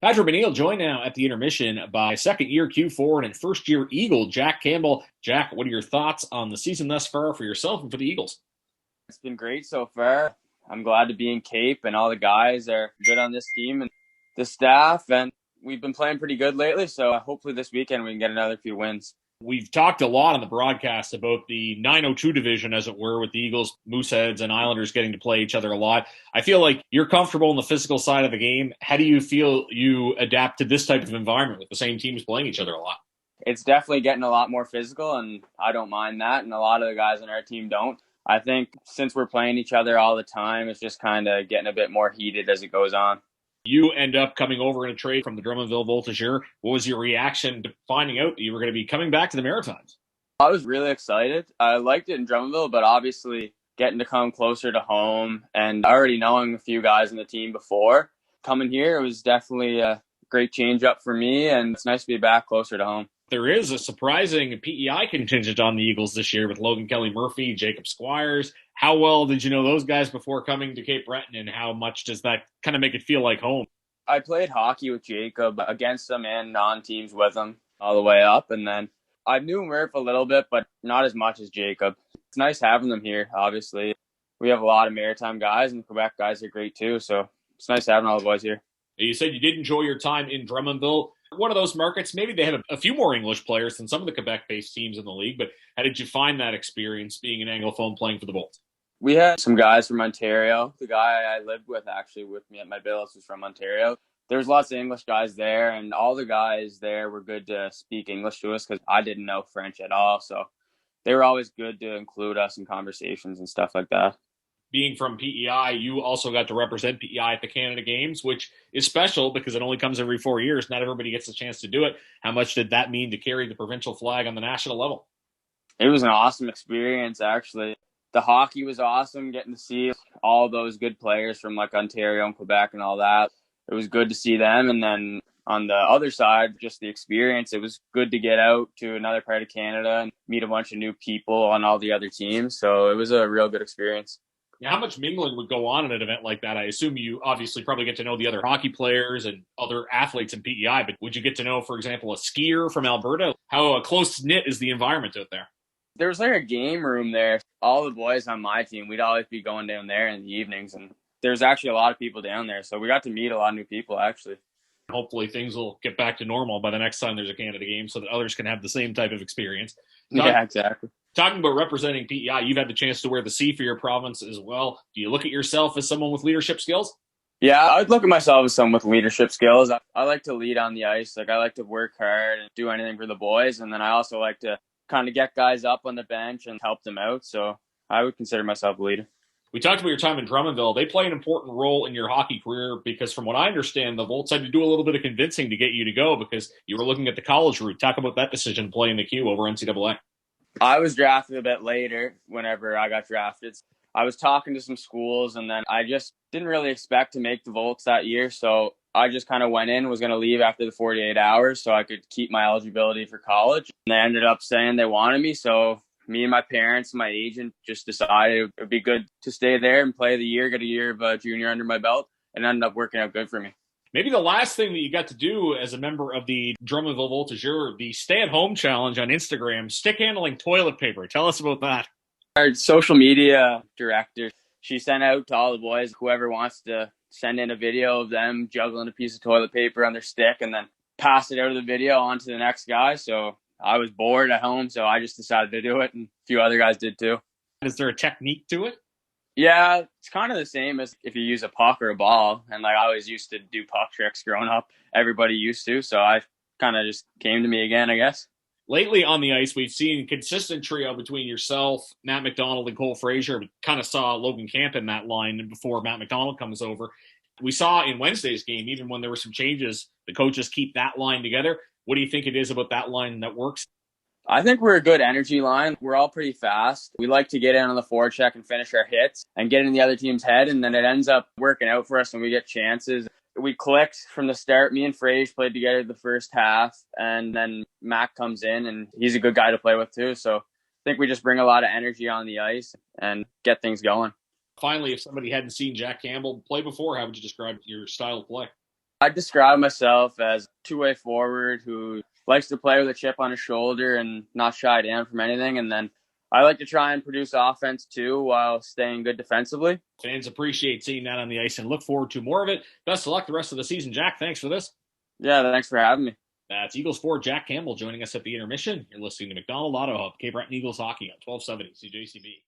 Patrick McNeil joined now at the intermission by second-year Q forward and first-year Eagle Jack Campbell. Jack, what are your thoughts on the season thus far for yourself and for the Eagles? It's been great so far. I'm glad to be in Cape, and all the guys are good on this team and the staff, and we've been playing pretty good lately, so hopefully this weekend we can get another few wins. We've talked a lot on the broadcast about the 902 division, as it were, with the Eagles, Mooseheads, and Islanders getting to play each other a lot. I feel like you're comfortable in the physical side of the game. How do you feel you adapt to this type of environment with the same teams playing each other a lot? It's definitely getting a lot more physical, and I don't mind that, and a lot of the guys on our team don't. I think since we're playing each other all the time, it's just kind of getting a bit more heated as it goes on. You end up coming over in a trade from the Drummondville Voltigeur. What was your reaction to finding out that you were going to be coming back to the Maritimes? I was really excited. I liked it in Drummondville, but obviously getting to come closer to home and already knowing a few guys in the team before coming here, it was definitely a great change up for me, and it's nice to be back closer to home. There is a surprising PEI contingent on the Eagles this year with Logan Kelly Murphy, Jacob Squires. How well did you know those guys before coming to Cape Breton, and how much does that kind of make it feel like home? I played hockey with Jacob, against him and on teams with him all the way up, and then I knew Murph a little bit, but not as much as Jacob. It's nice having them here, obviously. We have a lot of Maritime guys, and the Quebec guys are great too, so it's nice having all the boys here. You said you did enjoy your time in Drummondville. One of those markets, maybe they have a few more English players than some of the Quebec-based teams in the league, but how did you find that experience being an Anglophone playing for the Bolts? We had some guys from Ontario. The guy I lived with actually with me at my bills was from Ontario. There's lots of English guys there, and all the guys there were good to speak English to us because I didn't know French at all. So they were always good to include us in conversations and stuff like that. Being from PEI, you also got to represent PEI at the Canada Games, which is special because it only comes every 4 years. Not everybody gets the chance to do it. How much did that mean to carry the provincial flag on the national level? It was an awesome experience, actually. The hockey was awesome, getting to see all those good players from like Ontario and Quebec and all that. It was good to see them. And then on the other side, just the experience, it was good to get out to another part of Canada and meet a bunch of new people on all the other teams. So it was a real good experience. Now, how much mingling would go on in an event like that? I assume you obviously probably get to know the other hockey players and other athletes in PEI, but would you get to know, for example, a skier from Alberta? How close-knit is the environment out there? There was like a game room there. All the boys on my team, we'd always be going down there in the evenings, and there's actually a lot of people down there. So we got to meet a lot of new people, actually. Hopefully things will get back to normal by the next time there's a Canada game so that others can have the same type of experience. Yeah, exactly. Talking about representing PEI, you've had the chance to wear the C for your province as well. Do you look at yourself as someone with leadership skills? Yeah, I would look at myself as someone with leadership skills. I like to lead on the ice. Like, I like to work hard and do anything for the boys. And then I also like to kind of get guys up on the bench and help them out. So I would consider myself a leader. We talked about your time in Drummondville. They play an important role in your hockey career because from what I understand, the Volts had to do a little bit of convincing to get you to go because you were looking at the college route. Talk about that decision to play in the Q over NCAA. I was drafted a bit later whenever I got drafted. I was talking to some schools, and then I just didn't really expect to make the Volts that year. So I just kind of went in, was going to leave after the 48 hours so I could keep my eligibility for college. And they ended up saying they wanted me. So me and my parents and my agent just decided it would be good to stay there and play the year, get a year of junior under my belt, and ended up working out good for me. Maybe the last thing that you got to do as a member of the Drummondville Voltigeur, the stay-at-home challenge on Instagram, stick-handling toilet paper. Tell us about that. Our social media director, she sent out to all the boys, whoever wants to send in a video of them juggling a piece of toilet paper on their stick and then pass it out of the video on to the next guy. So I was bored at home, so I just decided to do it, and a few other guys did too. Is there a technique to it? Yeah, it's kind of the same as if you use a puck or a ball. And like I always used to do puck tricks growing up. Everybody used to. So I kind of just came to me again, I guess. Lately on the ice, we've seen consistent trio between yourself, Matt McDonald, and Cole Frazier. We kind of saw Logan Camp in that line before Matt McDonald comes over. We saw in Wednesday's game, even when there were some changes, the coaches keep that line together. What do you think it is about that line that works? I think we're a good energy line. We're all pretty fast. We like to get in on the forecheck and finish our hits and get in the other team's head, and then it ends up working out for us when we get chances. We clicked from the start. Me and Frage played together the first half, and then Mac comes in, and he's a good guy to play with too. So I think we just bring a lot of energy on the ice and get things going. Finally, if somebody hadn't seen Jack Campbell play before, how would you describe your style of play? I describe myself as a two-way forward who likes to play with a chip on his shoulder and not shy down from anything. And then I like to try and produce offense too while staying good defensively. Fans appreciate seeing that on the ice and look forward to more of it. Best of luck the rest of the season, Jack. Thanks for this. Yeah, thanks for having me. That's Eagles forward Jack Campbell joining us at the intermission. You're listening to McDonald Auto Hub, Cape Breton Eagles Hockey on 1270 CJCB.